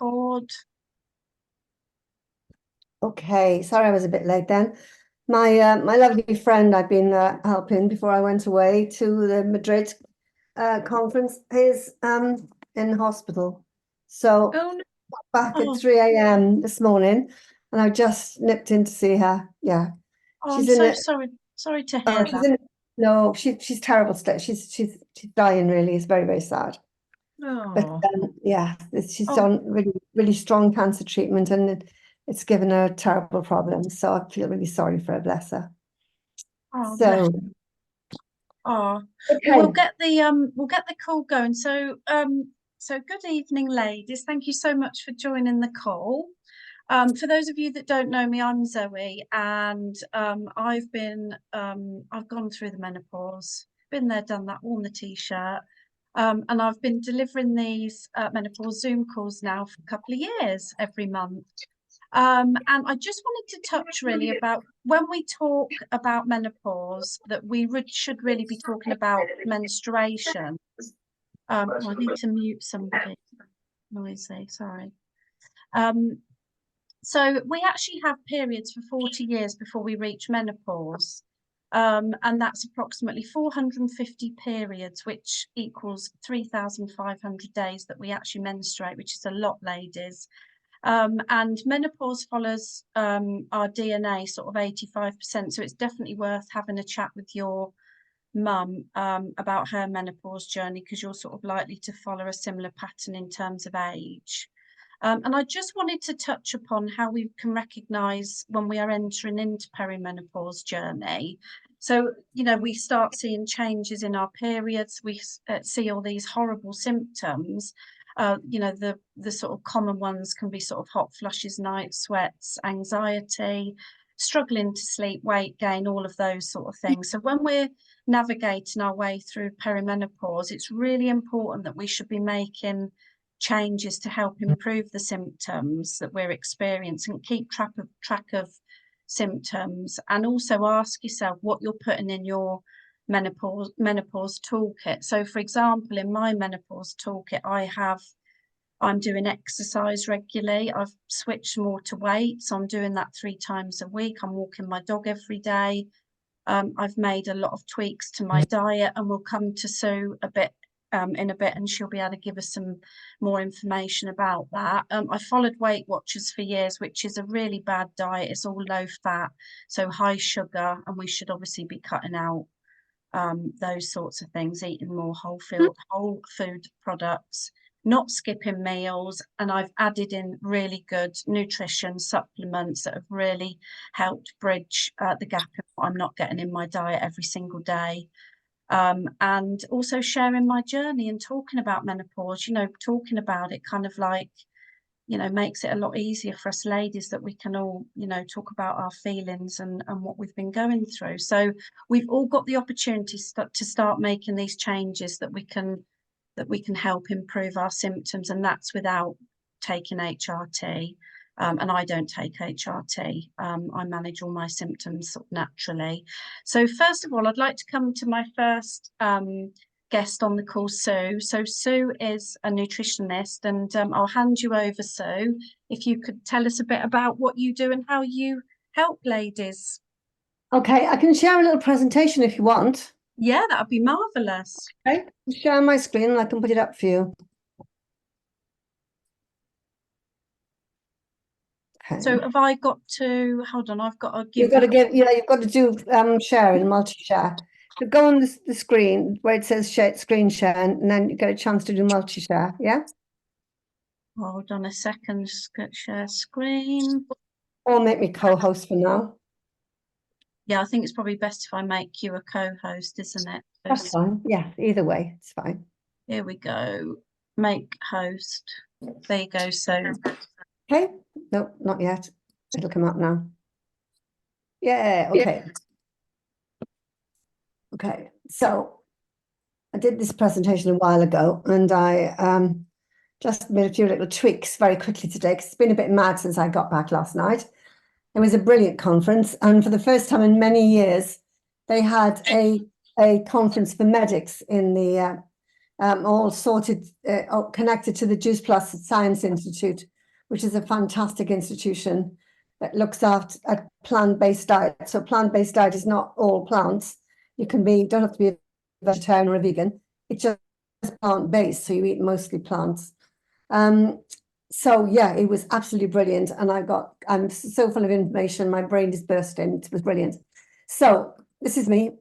record. Okay, sorry I was a bit late then. My lovely friend I've been helping before I went away to the Madrid conference is in hospital. So Oh no. back at Oh, 3 a.m. this morning, and I just nipped in to see her. Yeah, oh, I'm she's in so a sorry. Sorry to oh, hear she's that. in no, she's terrible state. She's dying really. It's very, very sad. But Oh, yeah, she's oh, on really, really strong cancer treatment, and it's given her terrible problems. So I feel really sorry for her, bless her. oh, bless. So, Oh, well, okay. we'll get the call going. So good evening, ladies. Thank you so much for joining the call. For those of you that don't know me, I'm Zoe, and I've gone through the menopause, been there, done that, worn the t-shirt, and I've been delivering these menopause Zoom calls now for a couple of years, every month. And I just wanted to touch really about when we talk about menopause, that we should really be talking about menstruation. I need to mute somebody. Noisy, sorry. So we actually have periods for 40 years before we reach menopause. And that's approximately 450 periods, which equals 3,500 days that we actually menstruate, which is a lot, ladies. And menopause follows our DNA sort of 85%. So it's definitely worth having a chat with your mum about her menopause journey, because you're sort of likely to follow a similar pattern in terms of age. And I just wanted to touch upon how we can recognise when we are entering into perimenopause journey. So, you know, we start seeing changes in our periods. We see all these horrible symptoms. You know, the sort of common ones can be sort of hot flushes, night sweats, anxiety, struggling to sleep, weight gain, all of those sort of things. So when we're navigating our way through perimenopause, it's really important that we should be making changes to help improve the symptoms that we're experiencing, keep track of symptoms, and also ask yourself what you're putting in your menopause toolkit. So for example, in my menopause toolkit, I'm doing exercise regularly. I've switched more to weight, so I'm doing that 3 times a week. I'm walking my dog every day. I've made a lot of tweaks to my diet, and we'll come to Sue in a bit, and she'll be able to give us some more information about that. I followed Weight Watchers for years, which is a really bad diet. It's all low fat, so high sugar, and we should obviously be cutting out those sorts of things, eating more whole food products, not skipping meals. And I've added in really good nutrition supplements that have really helped bridge the gap in what I'm not getting in my diet every single day. And also sharing my journey and talking about menopause, you know, talking about it kind of like, you know, makes it a lot easier for us ladies, that we can all, you know, talk about our feelings and what we've been going through. So we've all got the opportunity to start making these changes that we can help improve our symptoms, and that's without taking HRT. And I don't take HRT. I manage all my symptoms sort of naturally. So first of all, I'd like to come to my first guest on the call, Sue. So Sue is a nutritionist, and I'll hand you over, Sue, if you could tell us a bit about what you do and how you help ladies. Okay, I can share a little presentation if you want. Yeah, that would be marvellous. Okay, share my screen and I can put it up for you. Okay. So have I got to, hold on, I've got to give You've got to you've got to do sharing, multi-share. So go on the screen where it says screen share, and then you get a chance to do multi-share, yeah? Hold on a second, share screen. Or make me co-host for now. Yeah, I think it's probably best if I make you a co-host, isn't it? That's fine. Yeah, either way, it's fine. Here we go. Make host. There you go. So, Okay. No, not yet. It'll come up now. Yeah, okay. Okay. So I did this presentation a while ago, and I just made a few little tweaks very quickly today, because it's been a bit mad since I got back last night. It was a brilliant conference, and for the first time in many years, they had a conference for medics in the all sorted, all connected to the Juice Plus Science Institute, which is a fantastic institution that looks after a plant-based diet. So plant-based diet is not all plants. Don't have to be a vegetarian or a vegan. It's just plant-based, so you eat mostly plants. So yeah, it was absolutely brilliant, and I'm so full of information. My brain is bursting. It was brilliant. So this is me.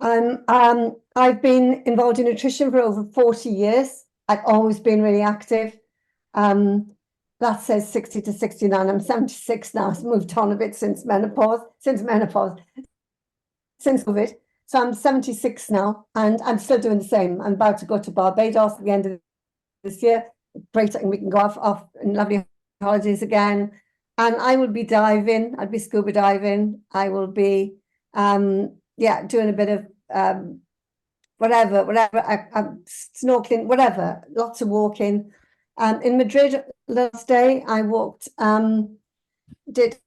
I've been involved in nutrition for over 40 years. I've always been really active. That says 60 to 69. I'm 76 now. I've moved on a bit since COVID. So I'm 76 now, and I'm still doing the same. I'm about to go to Barbados at the end of this year. Great, and we can go off in lovely holidays again. And I will be diving. I'll be scuba diving. I will be, doing a bit of whatever, snorkeling, whatever. Lots of walking. In Madrid last day, I walked. Did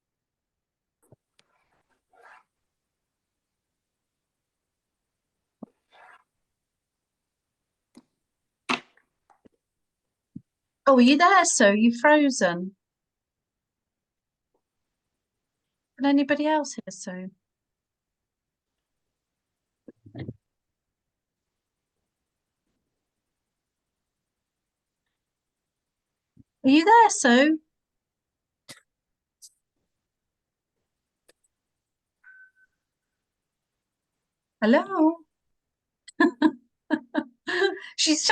Oh, are you there, Sue? You've frozen. Can anybody else hear Sue? Are you there, Sue? Hello?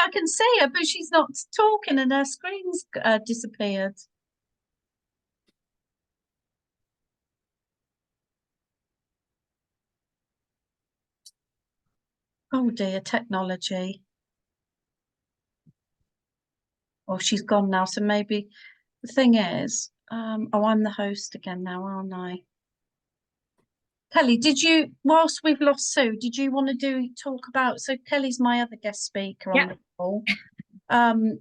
I can see her, but she's not talking and her screen's disappeared. Oh dear, technology. Oh, she's gone now. So maybe the thing is, oh, I'm the host again now, aren't I? Kelly, whilst we've lost Sue, did you want to talk about, so Kelly's my other guest speaker on the call.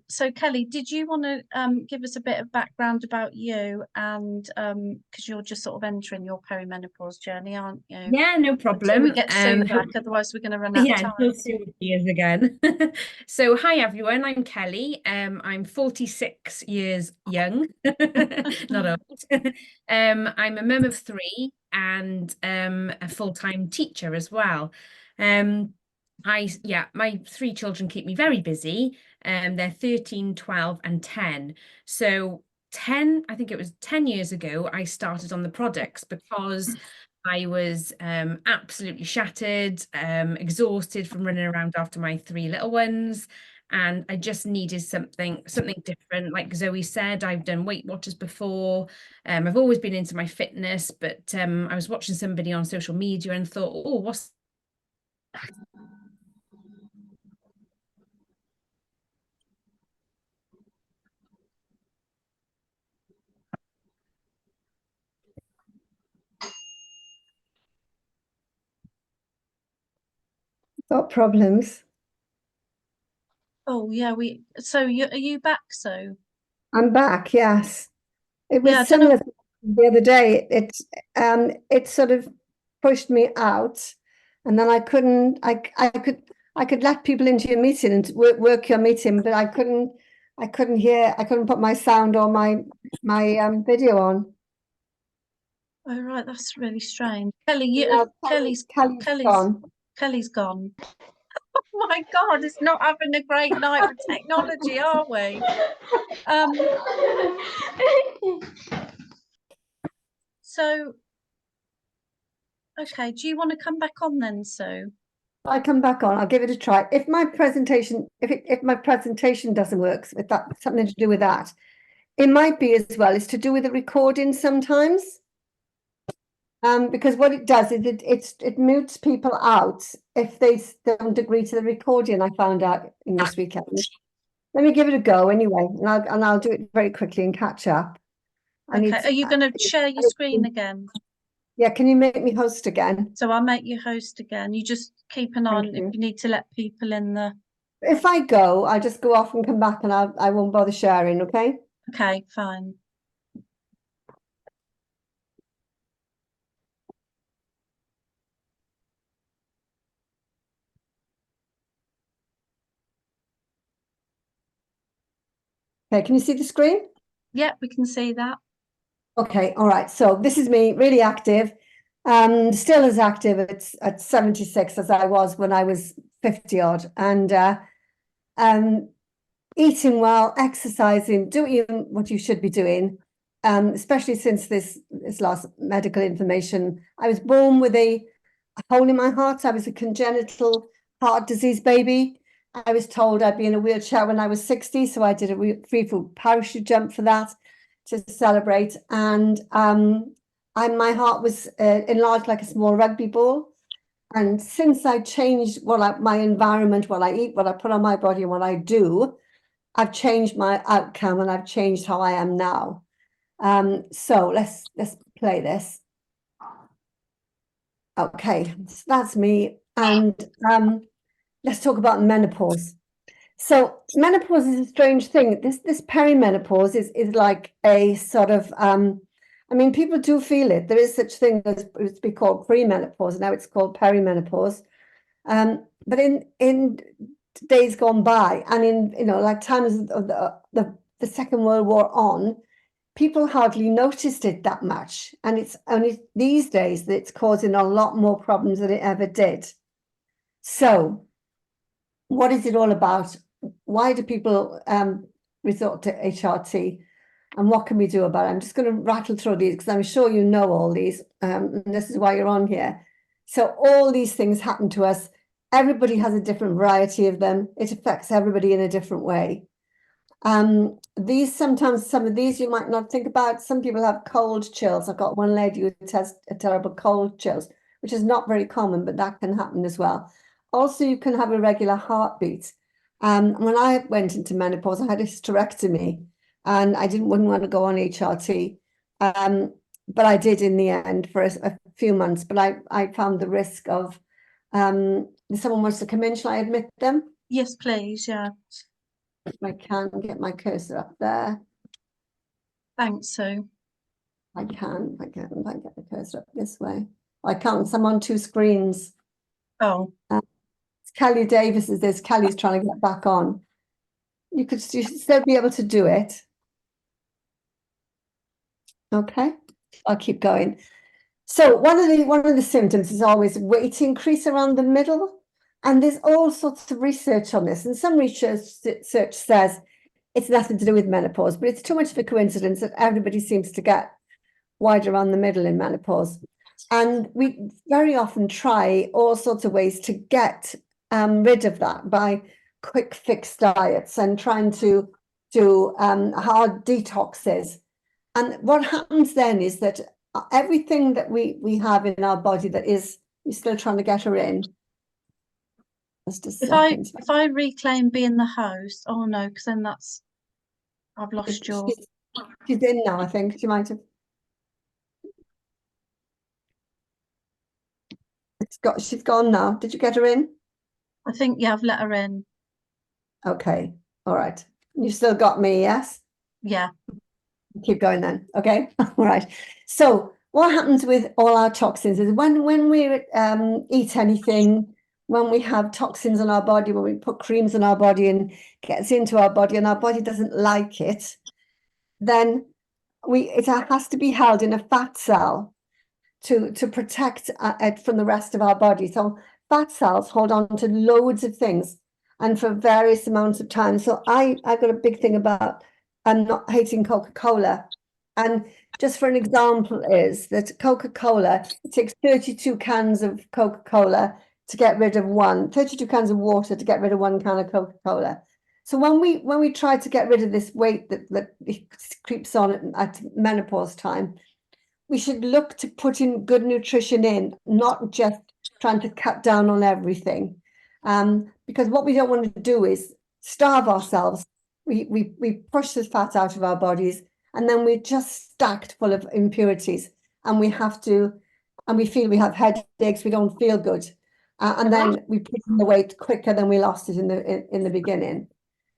So Kelly, did you want to give us a bit of background about you, and because you're just sort of entering your perimenopause journey, aren't you? Yeah, no Until problem. we get Sue back, otherwise we're going to run out of Yeah, time. until Sue appears again. So hi everyone, I'm Kelly. I'm 46 years young, not old. I'm a mum of three and a full-time teacher as well. My three children keep me very busy. They're 13, 12, and 10. So 10, I think it was 10 years ago, I started on the products because I was absolutely shattered, exhausted from running around after my three little ones. And I just needed something different. Like Zoe said, I've done Weight Watchers before. I've always been into my fitness, but I was watching somebody on social media and thought, oh, what's got problems? Oh yeah, are you back, Sue? I'm back. Yes, it Yeah, I was don't know. similar the other day. It sort of pushed me out, and then I couldn't. I could let people into your meeting and work your meeting, but I couldn't. I couldn't hear. I couldn't put my sound or my video on. Oh right, that's really strange. Kelly, Now Kelly's Kelly's gone. Kelly's gone. Oh my God, it's not having a great night with technology, are we? So okay, do you want to come back on then, Sue? I come back on. I'll give it a try. If my presentation doesn't work, if that's something to do with that, it might be as well. It's to do with the recording sometimes. Because what it does is it mutes people out if they don't agree to the recording. I found out in this weekend. Let me give it a go anyway, and I'll do it very quickly and catch up. Okay, are you going to share your screen again? Yeah, can you make me host again? So I'll make you host again. You just keep an eye on if you need to let people in the. If I go, I'll just go off and come back, and I won't bother sharing. Okay. Okay, fine. Okay, can you see the screen? Yeah, we can see that. Okay, all right. So this is me, really active, still as active at 76 as I was when I was 50 odd, and eating well, exercising, doing what you should be doing, especially since this last medical information. I was born with a hole in my heart. I was a congenital heart disease baby. I was told I'd be in a wheelchair when I was 60, so I did a free fall parachute jump for that to celebrate. And my heart was enlarged like a small rugby ball. And since I changed my environment, what I eat, what I put on my body, and what I do, I've changed my outcome and I've changed how I am now. So let's play this. Okay, so that's me. And let's talk about menopause. So menopause is a strange thing. This perimenopause is like a sort of I mean, people do feel it. There is such thing as it used to be called premenopause, now it's called perimenopause. But in days gone by, and in like times of the Second World War on, people hardly noticed it that much, and it's only these days that it's causing a lot more problems than it ever did. So what is it all about? Why do people resort to HRT, and what can we do about it? I'm just going to rattle through these because I'm sure you know all these, and this is why you're on here. So all these things happen to us. Everybody has a different variety of them. It affects everybody in a different way. Some of these you might not think about. Some people have cold chills. I've got one lady who has a terrible cold chills, which is not very common, but that can happen as well. Also, you can have irregular heartbeat. When I went into menopause, I had a hysterectomy, and I wouldn't want to go on HRT. But I did in the end for a few months. But I found the risk of if someone wants to come in, shall I admit them? Yes, please. Yeah. If I can get my cursor up there. Thanks, Sue. I can. If I get the cursor up this way. I can't. I'm on two screens. Oh, Kelly Davis is this. Kelly's trying to get back on. You should still be able to do it. Okay, I'll keep going. So one of the symptoms is always weight increase around the middle, and there's all sorts of research on this. And some research says it's nothing to do with menopause, but it's too much of a coincidence that everybody seems to get wide around the middle in menopause. And we very often try all sorts of ways to get rid of that by quick fix diets and trying to do hard detoxes. And what happens then is that everything that we have in our body that is, you're still trying to get her in. Just a second. if I reclaim being the host, oh no, because then I've lost your. She's in now, I think. She might have. She's gone now. Did you get her in? I think, yeah, I've let her in. Okay. All right. You still got me, yes? Yeah. Keep going then. Okay. All right. So what happens with all our toxins is when we eat anything, when we have toxins in our body, when we put creams in our body and gets into our body and our body doesn't like it, then it has to be held in a fat cell to protect it from the rest of our body. So fat cells hold on to loads of things and for various amounts of time. So I got a big thing about not hating Coca-Cola. And just for an example is that Coca-Cola, it takes 32 cans of Coca-Cola to get rid of 32 cans of water to get rid of 1 can of Coca-Cola. So when we try to get rid of this weight that creeps on at menopause time, we should look to put in good nutrition in, not just trying to cut down on everything. Because what we don't want to do is starve ourselves. We push the fat out of our bodies, and then we're just stacked full of impurities, and we feel we have headaches, we don't feel good. And then we put in the weight quicker than we lost it in the beginning.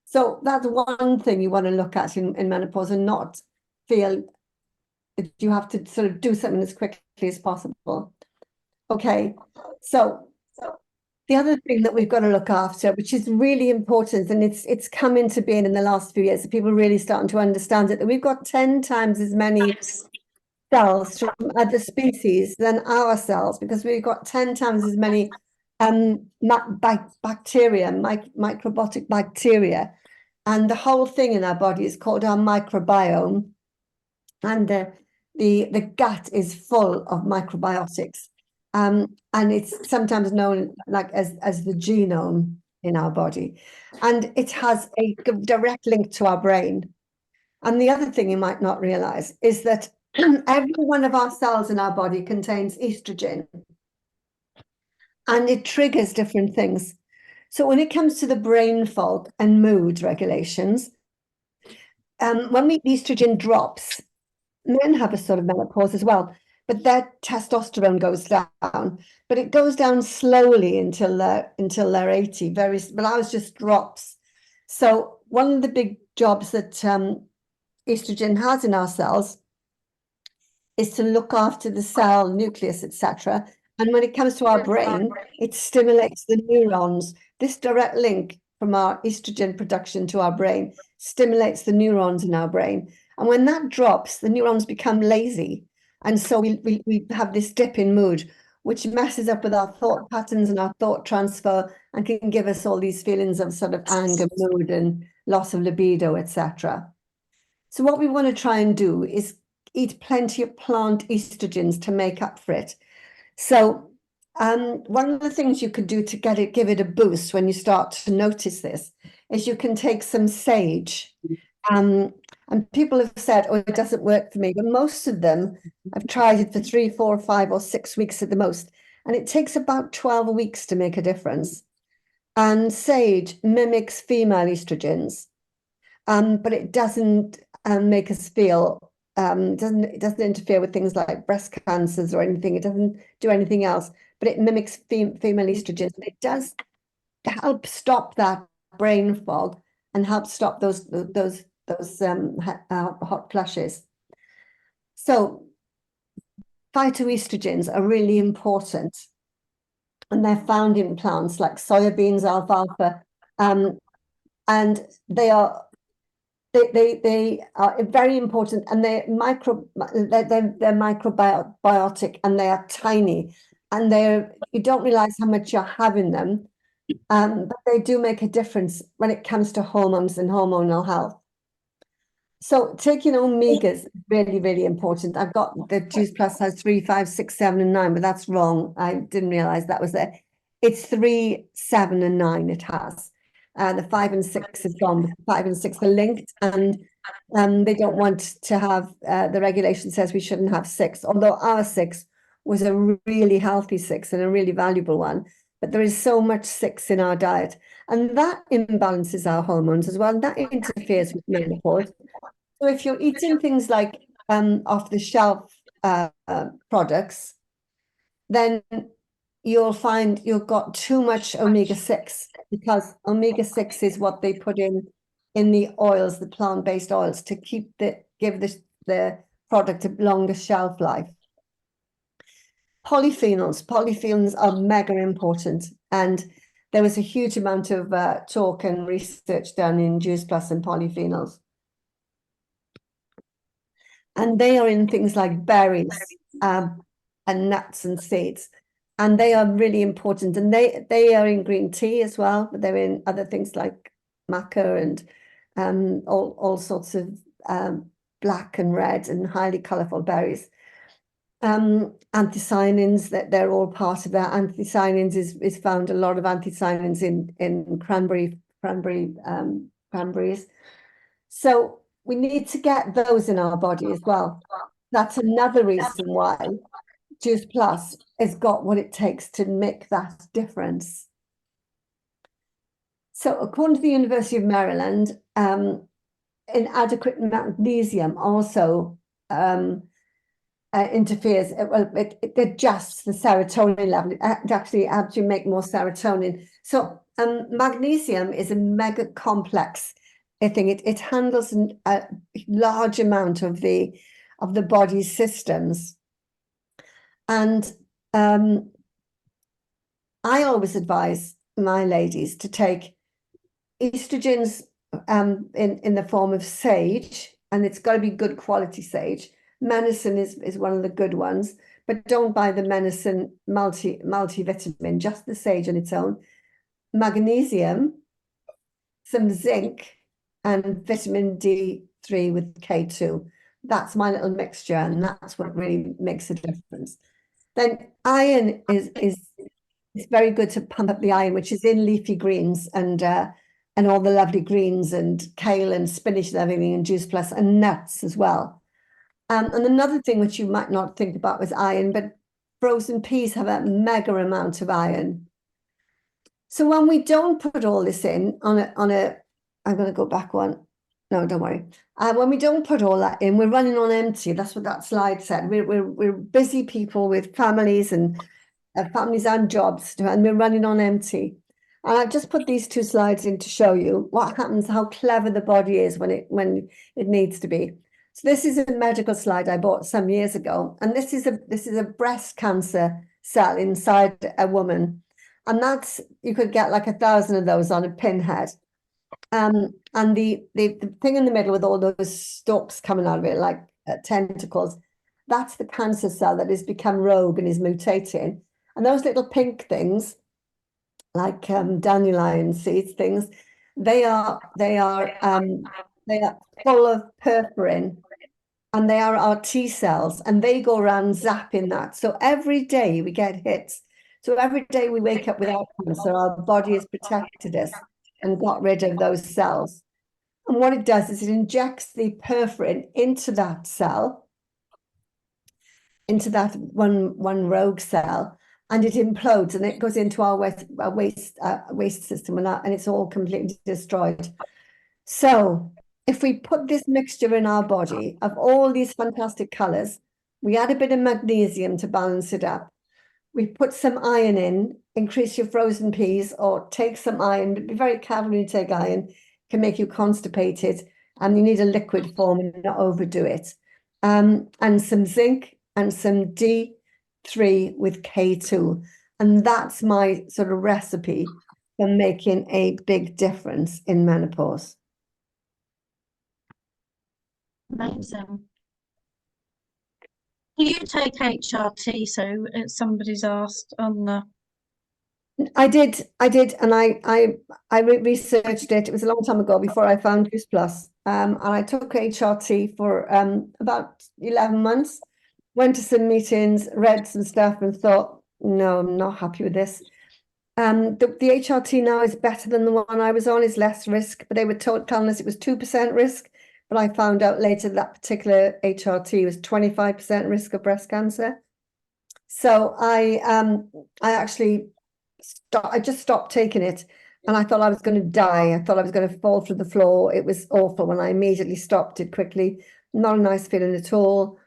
So that's one thing you want to look at in menopause, and not feel that you have to sort of do something as quickly as possible. Okay, so The other thing that we've got to look after, which is really important, and it's come into being in the last few years, that people really starting to understand it, that we've got 10 times as many cells from other species than our cells, because we've got 10 times as many bacteria, microbiotic bacteria, and the whole thing in our body is called our microbiome, and the gut is full of microbiotics, and it's sometimes known like as the genome in our body, and it has a direct link to our brain. And the other thing you might not realize is that every one of our cells in our body contains estrogen, and it triggers different things. So when it comes to the brain fog and mood regulations, when estrogen drops, men have a sort of menopause as well, but their testosterone goes down, but it goes down slowly until they're 80, but ours just drops. So one of the big jobs that estrogen has in our cells is to look after the cell nucleus, etc. And when it comes to our brain, it stimulates the neurons. This direct link from our estrogen production to our brain stimulates the neurons in our brain. And when that drops, the neurons become lazy. And so we have this dip in mood, which messes up with our thought patterns and our thought transfer, and can give us all these feelings of sort of anger, mood, and loss of libido, etc. So what we want to try and do is eat plenty of plant estrogens to make up for it. So one of the things you could do to give it a boost when you start to notice this is you can take some sage. And people have said, oh, it doesn't work for me. But most of them, I've tried it for 3, 4, 5, or 6 weeks at the most. And it takes about 12 weeks to make a difference. And sage mimics female estrogens, but it doesn't make us feel, it doesn't interfere with things like breast cancers or anything. It doesn't do anything else, but it mimics female estrogens. And it does help stop that brain fog and help stop those hot flushes. So phytoestrogens are really important, and they're found in plants like soybeans, alfalfa, and they are very important, and they're microbiotic, and they are tiny, and you don't realize how much you're having them, but they do make a difference when it comes to hormones and hormonal health. So taking omegas is really, really important. I've got the Juice Plus has 3, 5, 6, 7, and 9, but that's wrong. I didn't realize that was there. It's 3, 7, and 9 it has. The 5 and 6 is gone. The 5 and 6 are linked, and they don't want to have, the regulation says we shouldn't have 6, although our 6 was a really healthy 6 and a really valuable one. But there is so much 6 in our diet, and that imbalances our hormones as well, and that interferes with menopause. So if you're eating things like off-the-shelf products, then you'll find you've got too much omega-6, because omega-6 is what they put in the oils, the plant-based oils, to give the product a longer shelf life. Polyphenols are mega important, and there was a huge amount of talk and research done in Juice Plus and polyphenols. And they are in things like berries and nuts and seeds. And they are really important. And they are in green tea as well, but they're in other things like maca and all sorts of black and red and highly colourful berries. Anthocyanins, that they're all part of that. Anthocyanins is found, a lot of anthocyanins in cranberries. So we need to get those in our body as well. That's another reason why Juice Plus has got what it takes to make that difference. So according to the University of Maryland, inadequate magnesium also interferes. It adjusts the serotonin level. It actually helps you make more serotonin. So magnesium is a mega complex thing. It handles a large amount of the body's systems, and I always advise my ladies to take estrogens in the form of sage, and it's got to be good quality sage. Menacin is one of the good ones, but don't buy the Menacin multivitamin, just the sage on its own. Magnesium, some zinc, and vitamin D3 with K2. That's my little mixture, and that's what really makes a difference. Then iron is very good to pump up the iron, which is in leafy greens and all the lovely greens and kale and spinach and everything, and Juice Plus, and nuts as well. And another thing which you might not think about was iron, but frozen peas have a mega amount of iron. So when we don't put all this in on a, I'm going to go back one. No, don't worry. When we don't put all that in, we're running on empty. That's what that slide said. We're busy people with families and jobs, and we're running on empty. And I've just put these two slides in to show you what happens, how clever the body is when it needs to be. So this is a medical slide I bought some years ago, and this is a breast cancer cell inside a woman, and that's, you could get like 1,000 of those on a pinhead. And the thing in the middle with all those stalks coming out of it, like tentacles, that's the cancer cell that has become rogue and is mutating. And those little pink things, like dandelion seeds things, they are full of perforin, and they are our T cells, and they go around zapping that. So every day we get hits. So every day we wake up without cancer, our body has protected us and got rid of those cells. And what it does is it injects the perforin into that cell, into that one rogue cell, and it implodes, and it goes into our waste system, and it's all completely destroyed. So if we put this mixture in our body of all these fantastic colors, we add a bit of magnesium to balance it up. We put some iron in, increase your frozen peas, or take some iron, but be very careful when you take iron, it can make you constipated, and you need a liquid form and not overdo it. And some zinc and some D3 with K2. And that's my sort of recipe for making a big difference in menopause. Amazing. Do you take HRT? So somebody's asked on the. I did, and I researched it. It was a long time ago before I found Juice Plus. And I took HRT for about 11 months. Went to some meetings, read some stuff, and thought, no, I'm not happy with this. The HRT now is better than the one I was on, is less risk, but they were telling us it was 2% risk. But I found out later that particular HRT was 25% risk of breast cancer. So I just stopped taking it, and I thought I was going to die. I thought I was going to fall through the floor. It was awful when I immediately stopped it quickly. Not a nice feeling at all.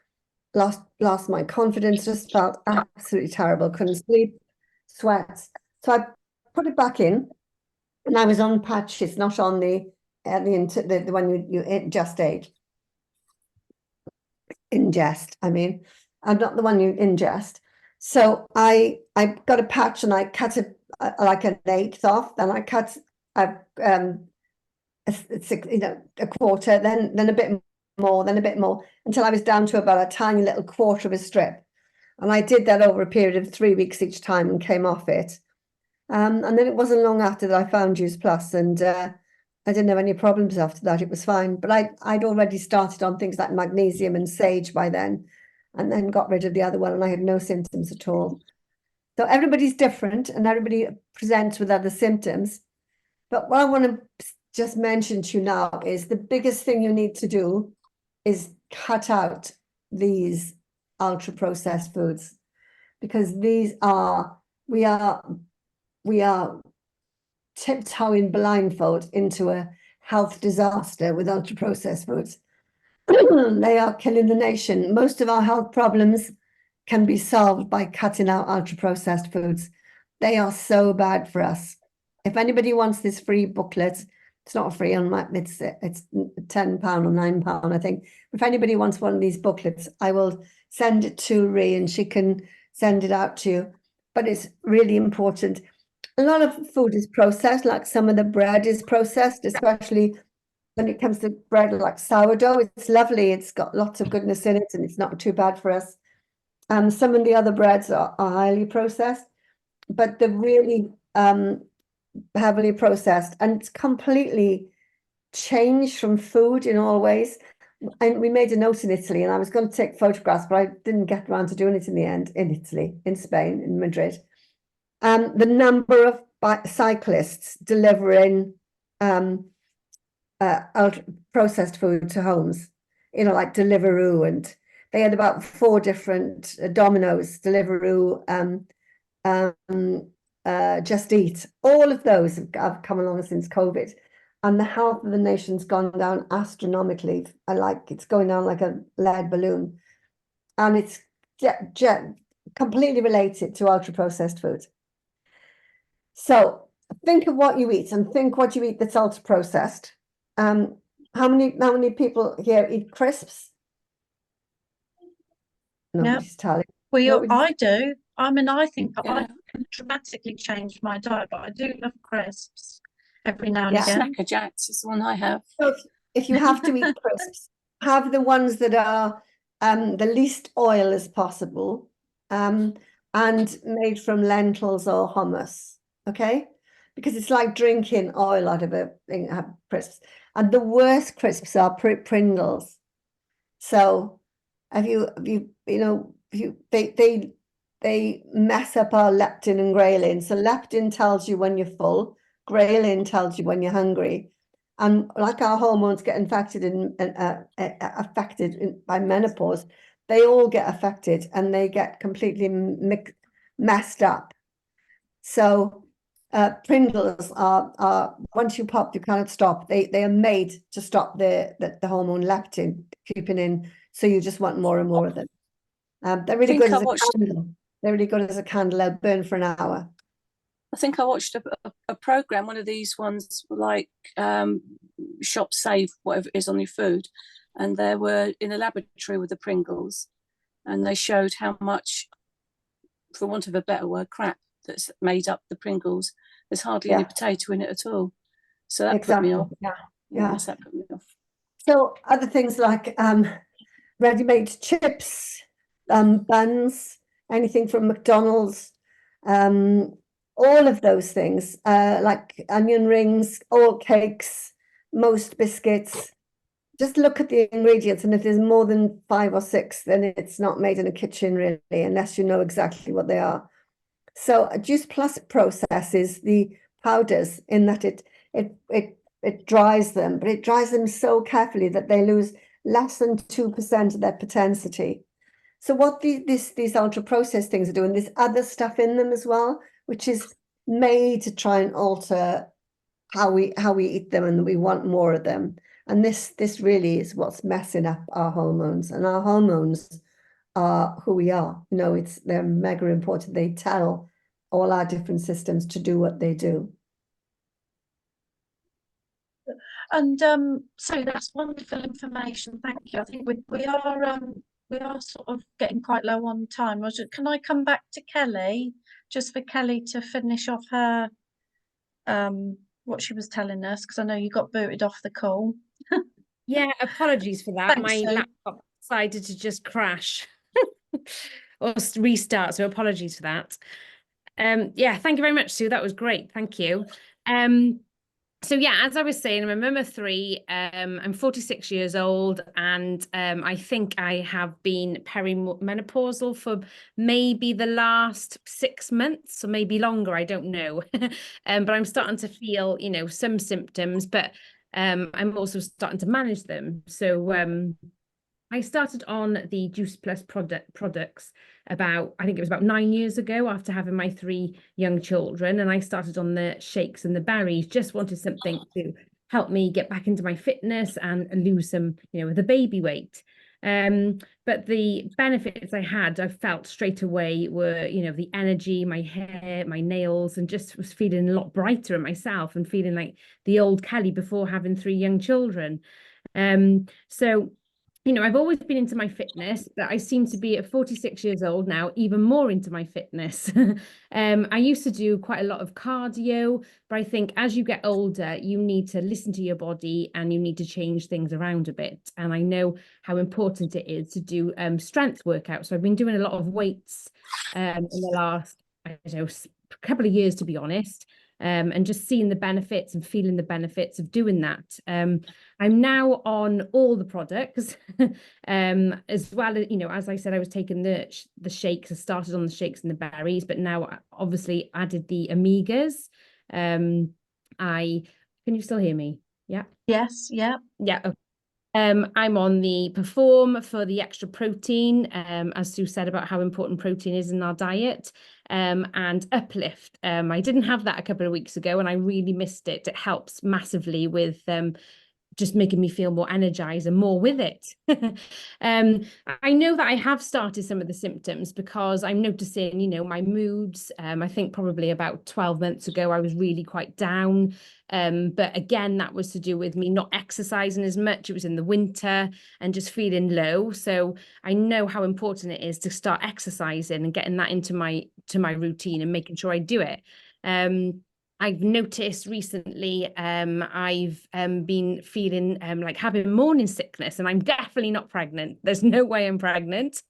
Lost my confidence, just felt absolutely terrible. Couldn't sleep, sweats. So I put it back in, and I was on patches, not on the one you ingest. I mean, I'm not the one you ingest. So I got a patch, and I cut it like an eighth off. Then I cut a quarter, then a bit more, then a bit more, until I was down to about a tiny little quarter of a strip. And I did that over a period of 3 weeks each time and came off it. And then it wasn't long after that I found Juice Plus, and I didn't have any problems after that. It was fine. But I'd already started on things like magnesium and sage by then, and then got rid of the other one, and I had no symptoms at all. So everybody's different, and everybody presents with other symptoms. But what I want to just mention to you now is the biggest thing you need to do is cut out these ultra processed foods, because we are tiptoeing blindfold into a health disaster with ultra processed foods. They are killing the nation. Most of our health problems can be solved by cutting out ultra processed foods. They are so bad for us. If anybody wants this free booklet, it's not free on my, it's £10 or £9, I think. If anybody wants one of these booklets, I will send it to Rhea, and she can send it out to you. but it's really important. A lot of food is processed, like some of the bread is processed, especially when it comes to bread like sourdough. It's lovely, it's got lots of goodness in it, and it's not too bad for us. Some of the other breads are highly processed, but they're really heavily processed, and it's completely changed from food in all ways. And we made a note in Italy, and I was going to take photographs, but I didn't get around to doing it in the end, in Italy, in Spain, in Madrid. The number of cyclists delivering processed food to homes, like Deliveroo, and they had about 4 different Domino's, Deliveroo, Just Eat. All of those have come along since COVID, and the health of the nation's gone down astronomically. It's going down like a lead balloon, and it's completely related to ultra processed food. So think of what you eat, and think what you eat that's ultra processed. How many people here eat crisps? Nobody's telling. I do. I mean, I think Yeah. I've dramatically changed my diet, but I do love crisps every now and Yeah. again. Snacker Jacks is the one I have. So if you have to eat crisps, have the ones that are the least oil as possible, and made from lentils or hummus, okay? Because it's like drinking oil out of a thing, crisps. And the worst crisps are Pringles. So they mess up our leptin and ghrelin. So leptin tells you when you're full, ghrelin tells you when you're hungry. And like our hormones get affected by menopause, they all get affected, and they get completely messed up. So Pringles are once you pop, you cannot stop. They are made to stop the hormone leptin creeping in, so you just want more and more of them. They're really good as a candle. They're really good as a candle. They'll burn for an hour. I think I watched a program, one of these ones like Shop Save, whatever it is on your food, and they were in a laboratory with the Pringles, and they showed how much, for want of a better word, crap that's made up the Pringles. There's hardly any potato in it at all. So that put me off. Yeah. Yes, that put me off. So other things like ready-made chips, buns, anything from McDonald's, all of those things, like onion rings, all cakes, most biscuits. Just look at the ingredients, and if there's more than 5 or 6, then it's not made in a kitchen, really, unless you know exactly what they are. So a Juice Plus process is the powders, in that it dries them, but it dries them so carefully that they lose less than 2% of their potentity. So what these ultra processed things are doing, there's other stuff in them as well, which is made to try and alter how we eat them, and we want more of them. And this really is what's messing up our hormones, and our hormones are who we are. They're mega important. They tell all our different systems to do what they do. And so that's wonderful information. Thank you. I think we are sort of getting quite low on time. Can I come back to Kelly, just for Kelly to finish off her what she was telling us, because I know you got booted off the call. Yeah, apologies for that. Thanks, My Sue. laptop decided to just crash or restart, so apologies for that. Yeah, thank you very much, Sue. That was great. Thank you. So yeah, as I was saying, I'm a mum of 3. I'm 46 years old, and I think I have been perimenopausal for maybe the last 6 months, or maybe longer. I don't know. But I'm starting to feel, some symptoms, but I'm also starting to manage them. So I started on the Juice Plus products I think it was about 9 years ago, after having my 3 young children. And I started on the shakes and the berries, just wanted something to help me get back into my fitness and lose some, the baby weight. But the benefits I felt straight away were, the energy, my hair, my nails, and just was feeling a lot brighter in myself, and feeling like the old Kelly before having 3 young children. So I've always been into my fitness, but I seem to be at 46 years old now, even more into my fitness. I used to do quite a lot of cardio, but I think as you get older, you need to listen to your body and you need to change things around a bit. And I know how important it is to do strength workouts. So I've been doing a lot of weights in the last, I don't know, couple of years, to be honest. And just seeing the benefits and feeling the benefits of doing that. I'm now on all the products, as well as, as I said, I was taking the shakes. I started on the shakes and the berries, but now I obviously added the omegas. Can you still hear me? Yeah. Yes, yeah. Yeah. Okay. I'm on the Perform for the extra protein, as Sue said about how important protein is in our diet, and Uplift. I didn't have that a couple of weeks ago and I really missed it. It helps massively with just making me feel more energized and more with it. I know that I have started some of the symptoms because I'm noticing, my moods. I think probably about 12 months ago, I was really quite down. But again, that was to do with me not exercising as much. It was in the winter and just feeling low. So I know how important it is to start exercising and getting that into my routine and making sure I do it. I've noticed recently I've been feeling like having morning sickness, and I'm definitely not pregnant. There's no way I'm pregnant.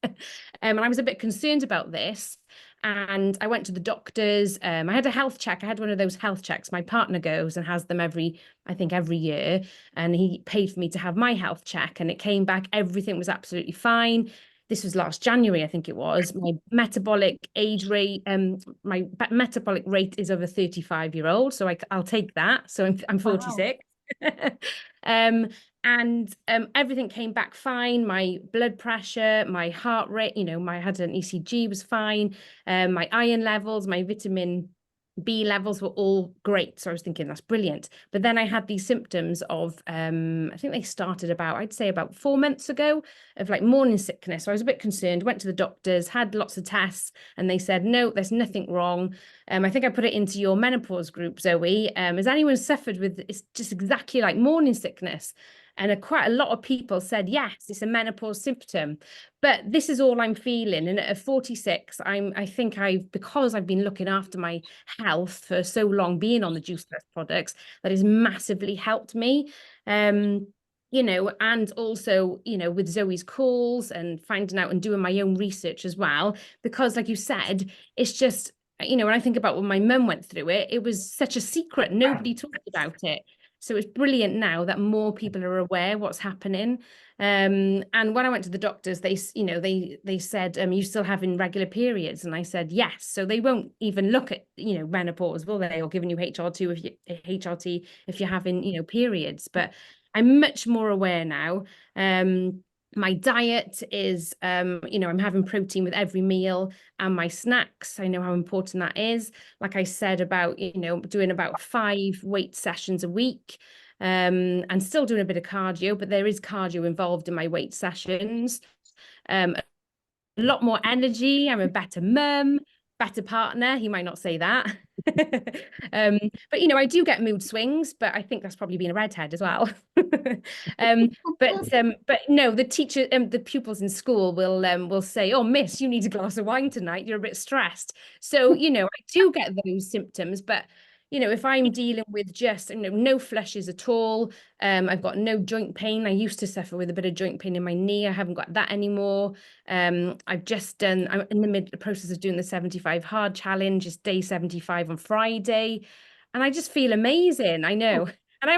And I was a bit concerned about this. And I went to the doctors. I had a health check. I had one of those health checks. My partner goes and has them every year. And he paid for me to have my health check. And it came back, everything was absolutely fine. This was last January, I think it was. My metabolic age rate, my metabolic rate is of a 35-year-old, so I'll take that. So I'm 46. Wow. And everything came back fine. My blood pressure, my heart rate, I had an ECG, was fine. My iron levels, my vitamin B levels were all great. So I was thinking that's brilliant. But then I had these symptoms of, I think they started about 4 months ago, of like morning sickness. So I was a bit concerned, went to the doctors, had lots of tests, and they said, no, there's nothing wrong. I think I put it into your menopause group, Zoe. Has anyone suffered with, it's just exactly like morning sickness? And quite a lot of people said, yes, it's a menopause symptom. But this is all I'm feeling. And at 46, because I've been looking after my health for so long, being on the Juice Plus products, that has massively helped me. And also, with Zoe's calls and finding out and doing my own research as well, because like you said, it's just, when I think about when my mum went through it, it was such a secret. Nobody talked about it. So it's brilliant now that more people are aware what's happening. And when I went to the doctors, they said, you still having regular periods? And I said, yes. So they won't even look at, menopause, will they? Or giving you HRT if you're having, periods. But I'm much more aware now. My diet is, I'm having protein with every meal and my snacks. I know how important that is. Like I said about, doing about 5 weight sessions a week, and still doing a bit of cardio, but there is cardio involved in my weight sessions. A lot more energy. I'm a better mum, better partner. He might not say that. But I do get mood swings, but I think that's probably being a redhead as well. But no, the pupils in school will say, oh, miss, you need a glass of wine tonight, you're a bit stressed. So I do get those symptoms, but if I'm dealing with just no flushes at all, I've got no joint pain. I used to suffer with a bit of joint pain in my knee. I haven't got that anymore. I'm in the process of doing the 75 hard challenge. It's day 75 on Friday. And I just feel amazing. I know. And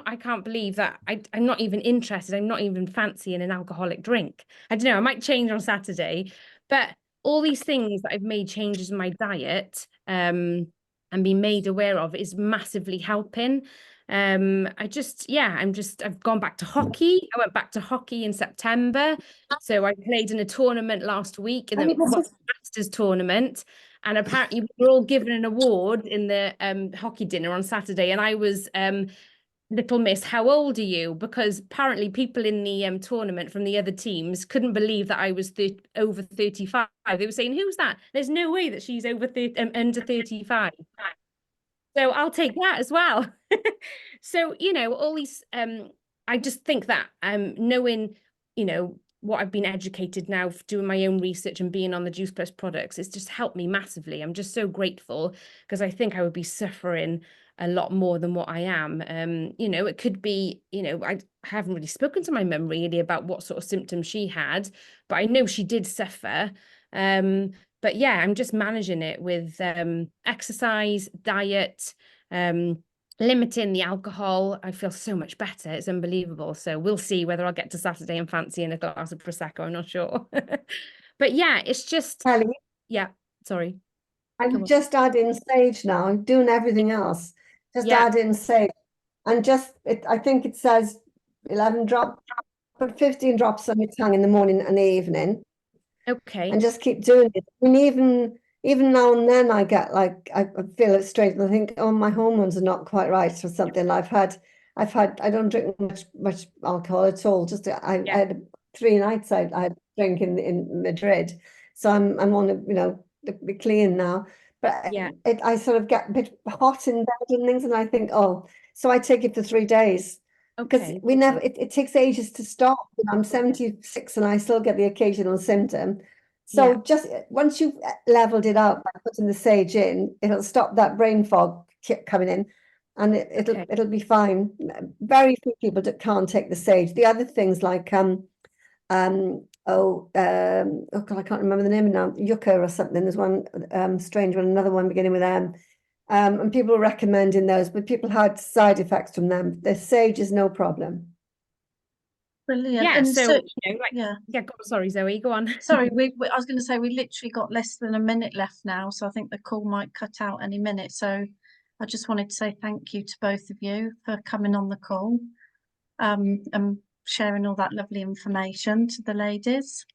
I can't believe that I'm not even interested. I'm not even fancying an alcoholic drink. I don't know, I might change on Saturday, but all these things that I've made changes in my diet, and been made aware of is massively helping. I've gone back to hockey. I went back to hockey in September. So I played in a tournament last week, in the Masters tournament. And apparently we were all given an award in the hockey dinner on Saturday. And I was little miss, how old are you? Because apparently people in the tournament from the other teams couldn't believe that I was over 35. They were saying, who's that? There's no way that she's under 35. So I'll take that as well. So, all these, I just think that knowing you know, what I've been educated now, doing my own research and being on the Juice Plus products, it's just helped me massively. I'm just so grateful, because I think I would be suffering a lot more than what I am. You know, it could be, you know, I haven't really spoken to my mum really about what sort of symptoms she had, but I know she did suffer. But yeah, I'm just managing it with exercise, diet, limiting the alcohol. I feel so much better. It's unbelievable. So we'll see whether I'll get to Saturday and fancy in a glass of Prosecco. I'm not sure. But yeah, it's just, Kelly, yeah, sorry. I Go would on. just add in sage now. I'm doing everything else. Just Yeah, add in sage. And just, I think it says 11 drops, put 15 drops on your tongue in the morning and the evening, okay. and just keep doing it. I mean, even now and then I get like, I feel it straight and I think, oh, my hormones are not quite right or something. I've had, I don't drink much alcohol at all. Just, I Yeah, had 3 nights I had drink in Madrid. So I'm on a, you know, the clean now. But yeah, I sort of get a bit hot in bed and things, and I think, oh, so I take it for 3 days. Because okay. we never, it takes ages to stop. You know, I'm 76 and I still get the occasional symptom. So Yeah, just once you've leveled it out by putting the sage in, it'll stop that brain fog coming in, and okay. it'll be fine. Very few people that can't take the sage. The other things like oh God, I can't remember the name now. Yucca or something. There's one strange one, another one beginning with M. And people are recommending those, but people had side effects from them. The sage is no problem. Brilliant. Yeah, And so, so, you know, like, yeah, yeah, sorry, Zoe, go on. sorry, I was going to say we literally got less than a minute left now, so I think the call might cut out any minute. So I just wanted to say thank you to both of you for coming on the call, and sharing all that lovely information to the ladies.